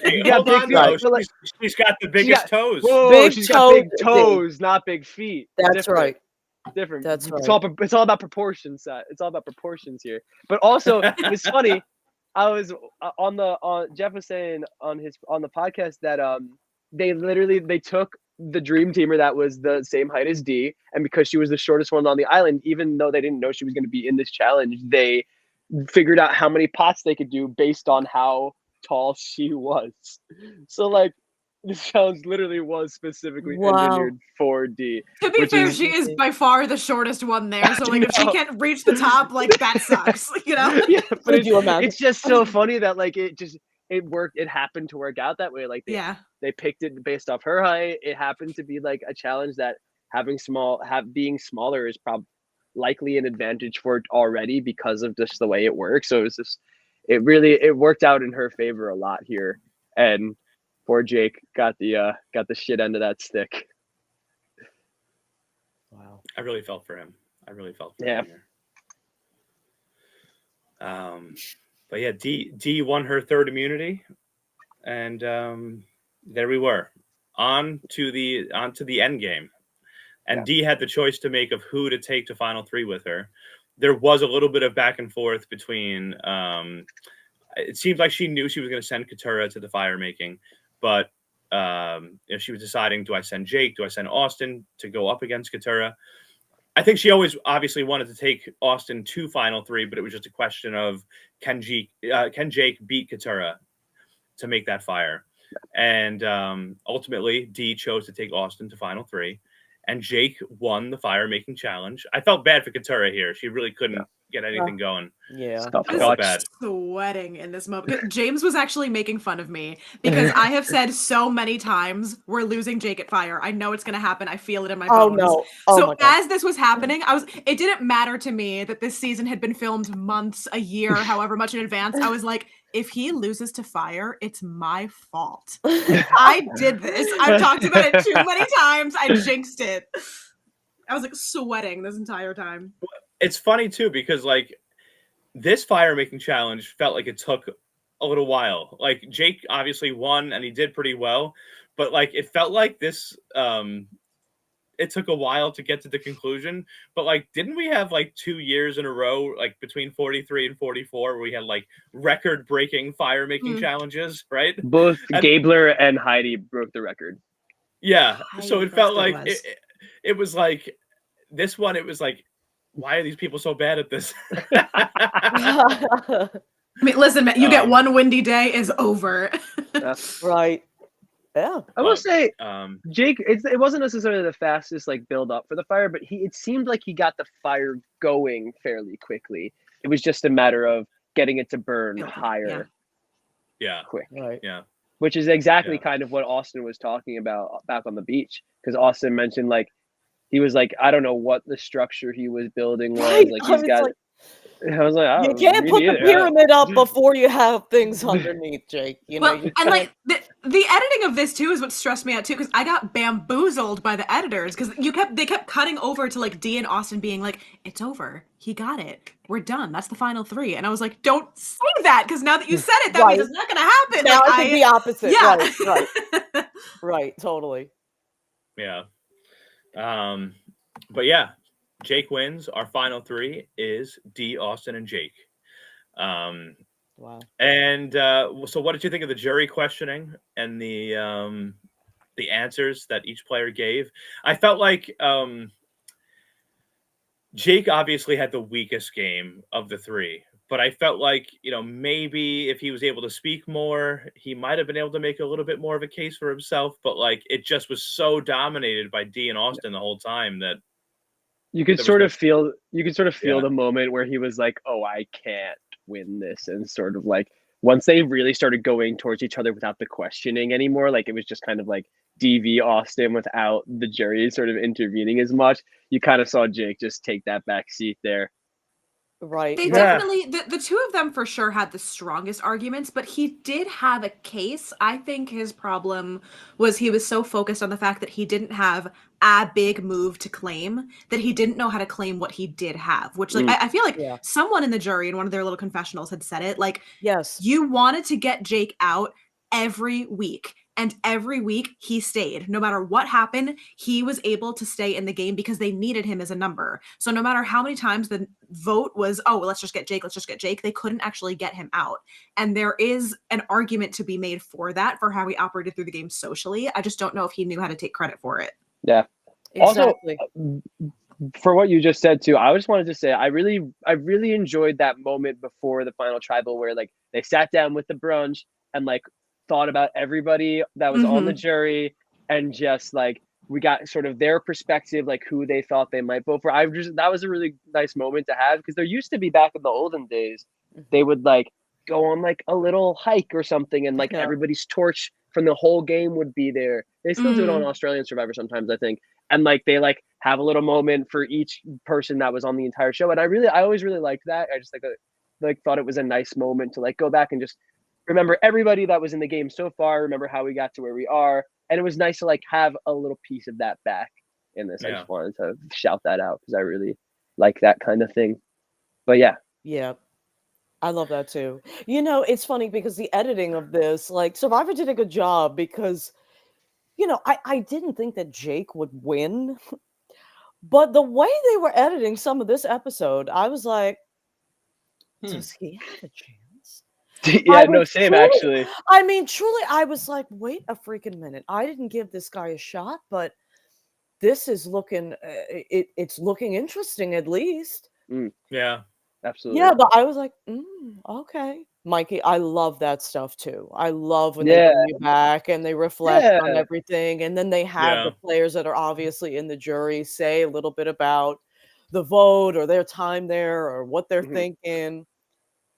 You got big feet. She's got the biggest toes. Whoa, she's got big toes, not big feet. That's right. Different. That's right. It's all about proportions. It's all about proportions here. But also, it's funny. I was Jeff was saying on the podcast that they took the dream teamer that was the same height as D, and because she was the shortest one on the island, even though they didn't know she was going to be in this challenge, they figured out how many pots they could do based on how tall she was. So like This challenge literally was specifically Wow. engineered for D. To be which fair, is- she is by far the shortest one there. So like, if she know. can't reach the top, like that sucks. You know? Yeah, but Could you imagine? it's just so funny that like it worked. It happened to work out that way. Like Yeah. they picked it based off her height. It happened to be like a challenge that being smaller is probably likely an advantage for it already because of just the way it works. So it worked out in her favor a lot here. And poor Jake got the shit end of that stick. Wow. I really felt for him. Yeah. Him here. But yeah, D won her third immunity, and there we were on to the end game. And D had the choice to make of who to take to final three with her. There was a little bit of back and forth between. It seems like she knew she was going to send Katura to the fire making, but she was deciding: do I send Jake? Do I send Austin to go up against Katura? I think she always obviously wanted to take Austin to final three, but it was just a question of can Jake beat Katura to make that fire? And ultimately, D chose to take Austin to final three. And Jake won the fire making challenge. I felt bad for Katura here. She really couldn't get anything going. Yeah. I felt was bad. sweating in this moment. James was actually making fun of me because I have said so many times we're losing Jake at fire. I know it's gonna happen. I feel it in my bones. No. Oh so my God. as this was happening, it didn't matter to me that this season had been filmed months, a year, however much in advance. I was like, if he loses to fire, it's my fault. I did this. I've talked about it too many times. I jinxed it. I was like sweating this entire time. It's funny too because like this fire making challenge felt like it took a little while. Like Jake obviously won and he did pretty well, but like it felt like this it took a while to get to the conclusion. But like didn't we have like 2 years in a row, like between 43 and 44, where we had like record breaking fire making challenges, right? Both Gabler and Heidi broke the record. Yeah. So it felt like was. it was like this one, it was like, why are these people so bad at this? I mean, listen, man, you get one windy day is over. Right. Yeah. I will say, Jake, it wasn't necessarily the fastest like build up for the fire, but it seemed like he got the fire going fairly quickly. It was just a matter of getting it to burn higher. Yeah. Quick. Right. Yeah. Which is exactly kind of what Austin was talking about back on the beach, because Austin mentioned like he was like, I don't know what the structure he was building was. Right. Like he's got. I was like, oh, you can't put the pyramid up before you have things underneath, Jake. You know, and like the editing of this too is what stressed me out too, because I got bamboozled by the editors because they kept cutting over to like D and Austin being like, it's over, he got it, we're done, that's the final three, and I was like, don't say that, because now that you said it, that means it's not gonna happen. Now like, it's the opposite. Yeah. Right. Right. Totally. Yeah. But yeah. Jake wins. Our final three is D, Austin, and Jake. Wow. And so what did you think of the jury questioning and the answers that each player gave? I felt like Jake obviously had the weakest game of the three, but I felt like, maybe if he was able to speak more, he might have been able to make a little bit more of a case for himself. But like, it just was so dominated by D and Austin the whole time that you could sort of feel the moment where he was like, oh, I can't win this. And sort of like, once they really started going towards each other without the questioning anymore, like it was just kind of like DV Austin without the jury sort of intervening as much. You kind of saw Jake just take that back seat there. Right. They definitely, the two of them for sure had the strongest arguments, but he did have a case. I think his problem was he was so focused on the fact that he didn't have a big move to claim that he didn't know how to claim what he did have, which like I feel like someone in the jury in one of their little confessionals had said it, like, yes, you wanted to get Jake out every week. And every week he stayed. No matter what happened, he was able to stay in the game because they needed him as a number. So no matter how many times the vote was, oh, well, let's just get Jake, they couldn't actually get him out. And there is an argument to be made for that, for how he operated through the game socially. I just don't know if he knew how to take credit for it. Yeah. Exactly. Also, for what you just said too, I just wanted to say I really enjoyed that moment before the final tribal where like they sat down with the brunch and like thought about everybody that was on the jury, and just like we got sort of their perspective, like who they thought they might vote for. That was a really nice moment to have, because there used to be, back in the olden days, they would like go on like a little hike or something, and like everybody's torch from the whole game would be there. They still do it on Australian Survivor sometimes, I think. And like they like have a little moment for each person that was on the entire show. And I always really liked that. I just like thought it was a nice moment to like go back and just remember everybody that was in the game so far, remember how we got to where we are. And it was nice to like have a little piece of that back in this. I just wanted to shout that out because I really like that kind of thing. But yeah. Yeah. I love that too. You know, it's funny because the editing of this, like Survivor did a good job, because, you know, I didn't think that Jake would win, but the way they were editing some of this episode, I was like, does he have a chance? Yeah, no, same actually. I mean, truly, I was like, wait a freaking minute. I didn't give this guy a shot, but this is looking, it's looking interesting at least. Yeah. Absolutely. Yeah, but I was like, okay. Mikey, I love that stuff too. I love when they bring you back and they reflect on everything. And then they have the players that are obviously in the jury say a little bit about the vote or their time there or what they're thinking.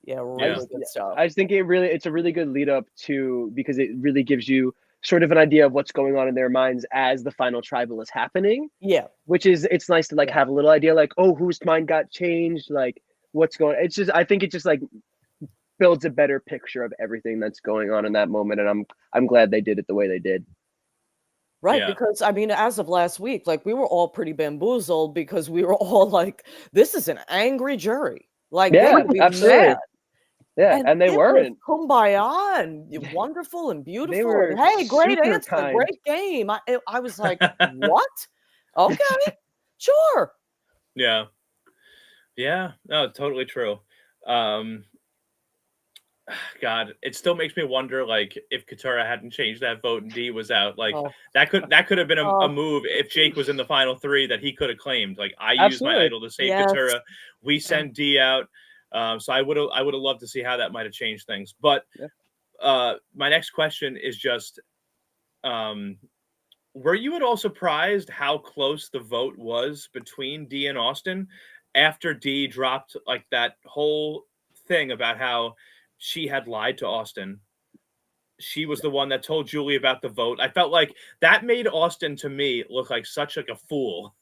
Yeah, really good stuff. I just think it's a really good lead up to, because it really gives you sort of an idea of what's going on in their minds as the final tribal is happening. Yeah. Which is, it's nice to like have a little idea, like, oh, whose mind got changed, like what's going. It's just, I think it just like builds a better picture of everything that's going on in that moment, and I'm glad they did it the way they did. Right, because I mean, as of last week, like we were all pretty bamboozled because we were all like, "This is an angry jury." Like, they would be mad. Yeah, and they weren't. Kumbaya and wonderful and beautiful. They were and, hey, great answer, kind. great game. I was like, what? Okay, sure. Yeah. Yeah, no, totally true. God, it still makes me wonder, like, if Katurah hadn't changed that vote and D was out, like that could have been a move if Jake was in the final three that he could have claimed. Like, I used my idol to save Katurah. We send D out. So I would have loved to see how that might have changed things. But my next question is just, were you at all surprised how close the vote was between D and Austin after D dropped like that whole thing about how she had lied to Austin? She was the one that told Julie about the vote. I felt like that made Austin, to me, look like such like a fool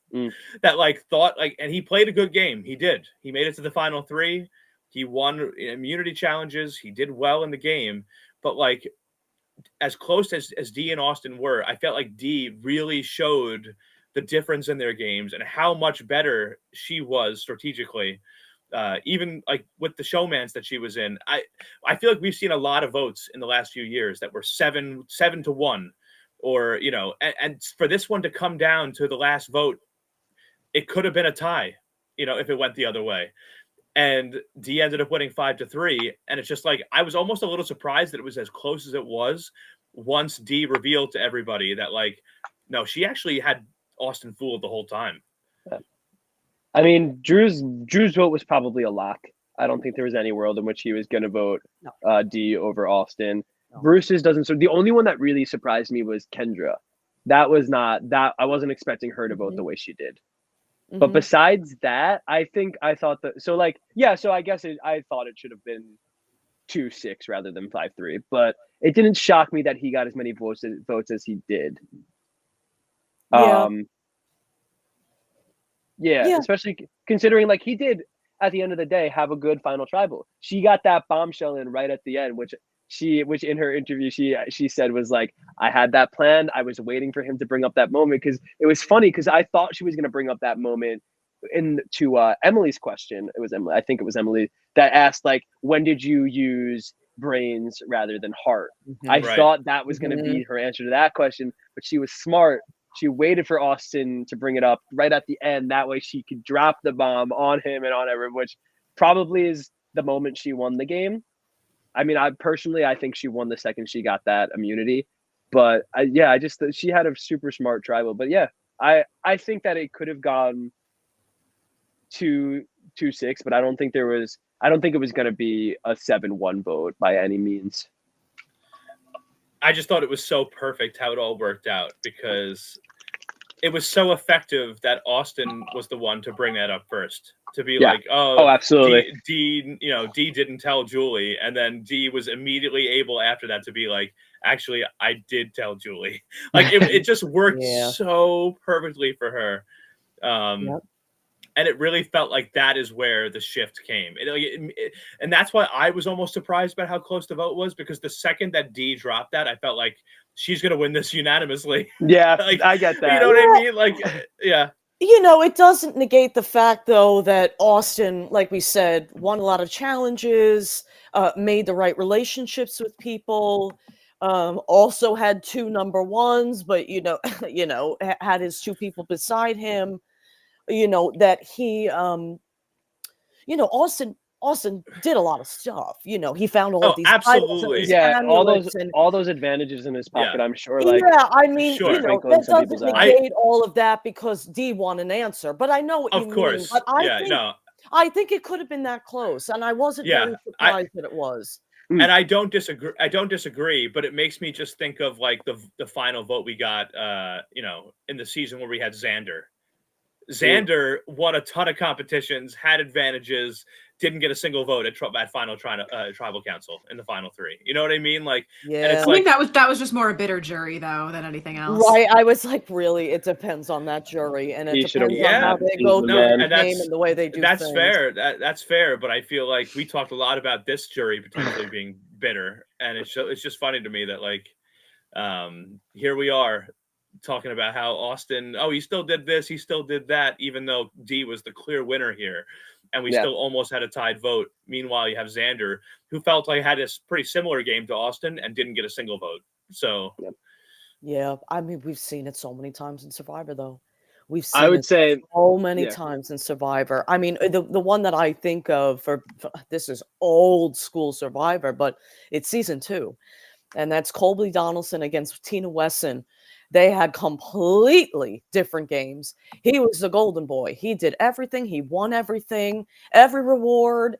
that like thought like, and he played a good game. He did. He made it to the final three. He won immunity challenges. He did well in the game, but like as close as D and Austin were, I felt like D really showed the difference in their games and how much better she was strategically. Even like with the showmans that she was in, I feel like we've seen a lot of votes in the last few years that were 7-1, or you know, and for this one to come down to the last vote, it could have been a tie, you know, if it went the other way. And D ended up winning 5-3, and it's just like I was almost a little surprised that it was as close as it was once D revealed to everybody that like, no, she actually had Austin fooled the whole time. I mean, Drew's vote was probably a lock. I don't think there was any world in which he was going to vote D over Austin. No. Bruce's doesn't. So the only one that really surprised me was Kendra. That was not that. I wasn't expecting her to vote the way she did. But besides that, I thought that. So like, yeah. So I guess I thought it should have been 2-6 rather than 5-3. But it didn't shock me that he got as many votes as he did. Yeah. Yeah, especially considering like he did at the end of the day have a good final tribal. She got that bombshell in right at the end, which in her interview she said was like, I had that planned. I was waiting for him to bring up that moment, because it was funny because I thought she was going to bring up that moment to Emily's question. It was Emily. I think it was Emily that asked like, when did you use brains rather than heart? I thought that was going to be her answer to that question, but she was smart. She waited for Austin to bring it up right at the end. That way she could drop the bomb on him and on everyone, which probably is the moment she won the game. I mean, I think she won the second she got that immunity. But she had a super smart tribal. But yeah, I think that it could have gone 2-6, but I don't think it was going to be a 7-1 vote by any means. I just thought it was so perfect how it all worked out because it was so effective that Austin was the one to bring that up first. To be like, oh, absolutely. D, D didn't tell Julie, and then D was immediately able after that to be like, actually, I did tell Julie. Like it just worked so perfectly for her. And it really felt like that is where the shift came. And that's why I was almost surprised about how close the vote was, because the second that D dropped that, I felt like she's going to win this unanimously. Yeah, like, I get that. You know what I mean? Like, yeah. You know, it doesn't negate the fact, though, that Austin, like we said, won a lot of challenges, made the right relationships with people, also had 2 number ones, but, had his 2 people beside him. That he, Austin did a lot of stuff. He found all of these absolutely. All those advantages in his pocket. I'm sure. Like, I mean, that doesn't negate all of that because D won an answer. But I know what you mean. But I think it could have been that close, and I wasn't really surprised that it was. And I don't disagree, but it makes me just think of like the final vote we got, in the season where we had Xander. Xander won a ton of competitions, had advantages, didn't get a single vote at final tribal council in the final 3. You know what I mean? Like, and it's I think that was just more a bitter jury though than anything else. Right. I was like, really, it depends on that jury, and it depends on how they go through the game and the way they do. That's fair. That's fair. But I feel like we talked a lot about this jury potentially being bitter, and it's just funny to me that like, here we are talking about how Austin, he still did this, he still did that, even though D was the clear winner here. And we still almost had a tied vote. Meanwhile, you have Xander, who felt like had a pretty similar game to Austin and didn't get a single vote. So, yeah, I mean, we've seen it so many times in Survivor, though. We've seen it so many times in Survivor. I mean, the one that I think of for this is old school Survivor, but it's season 2, and that's Colby Donaldson against Tina Wesson. They had completely different games. He was the golden boy. He did everything. He won everything, every reward,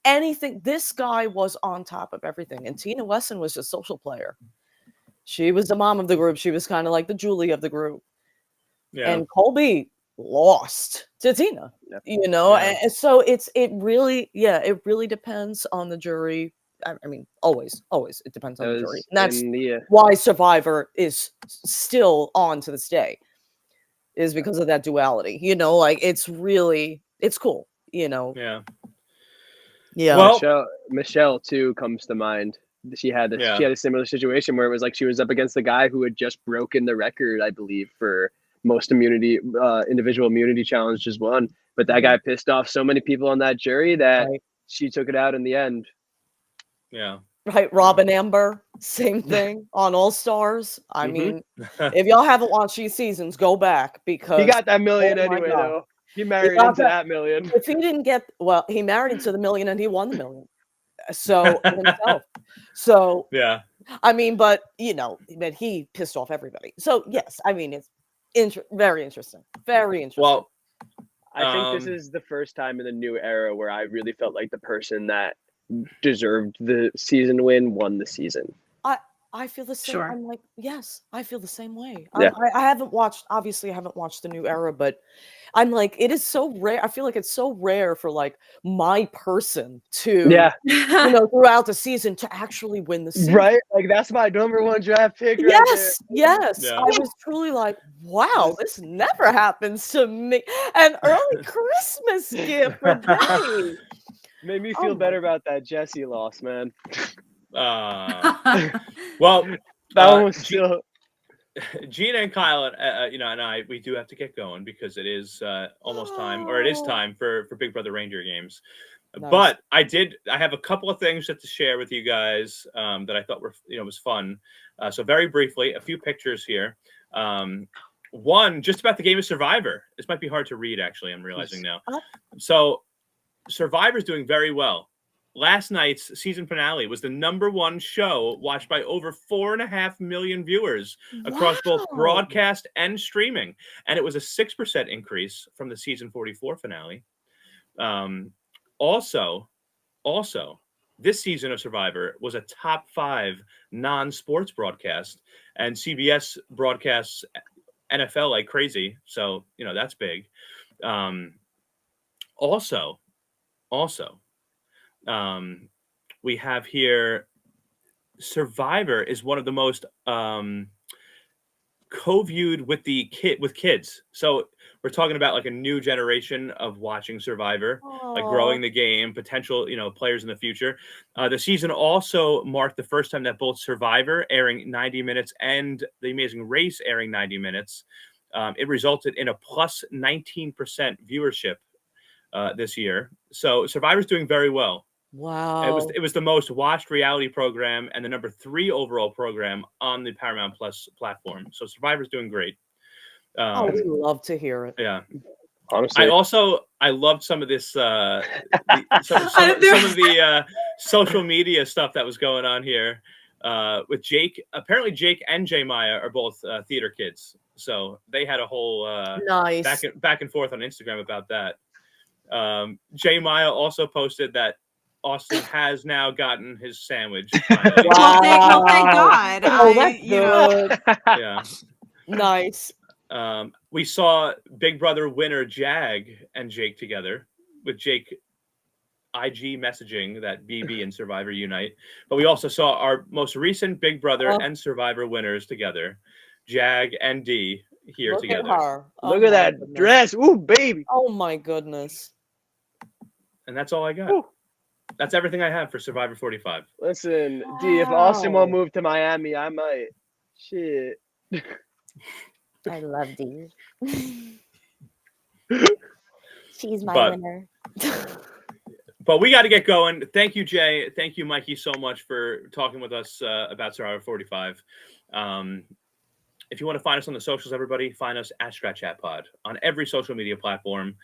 anything. This guy was on top of everything. And Tina Wesson was a social player. She was the mom of the group. She was kind of like the Julie of the group. Yeah. And Colby lost to Tina, And so it really depends on the jury. I mean, always it depends on the jury. And that's why Survivor is still on to this day, is because of that duality. Like it's cool. Yeah. Well, Michelle too comes to mind. She had a similar situation where it was like she was up against the guy who had just broken the record, I believe, for most individual immunity challenges won. But that guy pissed off so many people on that jury that she took it out in the end. Yeah. Right. Robin Amber, same thing on All Stars. I mean, if y'all haven't watched these seasons, go back because he got that million anyway, though. He married into that million. If he didn't he married into the million and he won the million. So himself. So yeah. I mean, but he pissed off everybody. So yes, I mean it's very interesting. Very interesting. Well, I think this is the first time in the new era where I really felt like the person that deserved the season win won the season. I feel the same. Sure. I'm like, yes, I feel the same way. Yeah. I haven't watched the new era, but I'm like, it is so rare. I feel like it's so rare for like my person to, throughout the season to actually win the season. Right? Like that's my number 1 draft pick. Yes, right yes. Yeah. I was truly like, wow, this never happens to me. An early Christmas gift for Jenny. Made me feel better about that Jesse loss, man. Well, that one was still. Gina and Kyle, and I, we do have to get going because it is almost time, or it is time for Big Brother Reindeer games. Nice. But I have a couple of things to share with you guys that I thought were, was fun. So very briefly, a few pictures here. One, just about the game of Survivor. This might be hard to read, actually, I'm realizing now. So Survivor's doing very well. Last night's season finale was the #1 show watched by over 4.5 million viewers across both broadcast and streaming. And it was a 6% increase from the season 44 finale. Also, this season of Survivor was a top 5 non-sports broadcast, and CBS broadcasts NFL like crazy. So, that's big. Also, we have here Survivor is one of the most co-viewed with kids. So we're talking about like a new generation of watching Survivor, like growing the game, potential, players in the future. The season also marked the first time that both Survivor airing 90 minutes and The Amazing Race airing 90 minutes. It resulted in a plus 19% viewership this year. So Survivor's doing very well. Wow. It was the most watched reality program and the number 3 overall program on the Paramount Plus platform. So Survivor's doing great. I would love to hear it. Yeah. Honestly, I loved some of this some of the social media stuff that was going on here with Jake. Apparently Jake and Jay Maya are both theater kids. So they had a whole nice back and forth on Instagram about that. Jay Maya also posted that Austin has now gotten his sandwich. Wow. Well, thank God. Oh, that's good. Yeah. Nice. We saw Big Brother winner Jag and Jake together, with Jake IG messaging that BB and Survivor unite. But we also saw our most recent Big Brother and Survivor winners together, Jag and D here Look together. At her. Look at that dress. Ooh, baby. Oh my goodness. And that's all I got. Ooh. That's everything I have for Survivor 45. Listen, D, if Austin won't move to Miami, I might. Shit. I love D. She's my winner. But we got to get going. Thank you, Jay. Thank you, Mikey, so much for talking with us about Survivor 45. If you want to find us on the socials, everybody, find us at Strat Chat Pod on every social media platform.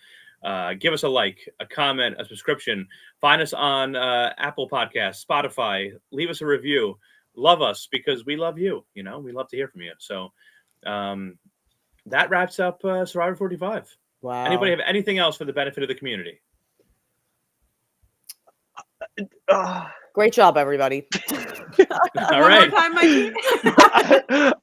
Give us a like, a comment, a subscription. Find us on Apple Podcasts, Spotify. Leave us a review. Love us because we love you. We love to hear from you. So that wraps up Survivor 45. Wow. Anybody have anything else for the benefit of the community? Great job, everybody. All right. One more time, Mikey.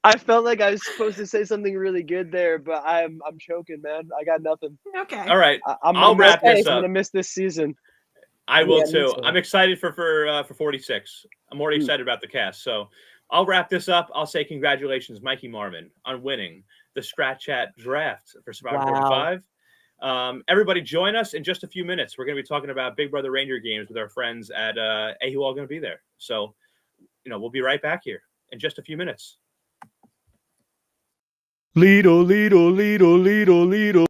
I felt like I was supposed to say something really good there, but I'm choking, man. I got nothing. Okay. All right. I'll wrap this up. I'm gonna miss this season. I will Yeah, too. me too. I'm excited for 46. I'm already excited about the cast. So I'll wrap this up. I'll say congratulations, Mikey Marmon, on winning the Strat Chat draft for Survivor 45. Everybody join us in just a few minutes. We're going to be talking about Big Brother Reindeer games with our friends at who all going to be there. So, we'll be right back here in just a few minutes. Lido, Lido, Lido, Lido, Lido.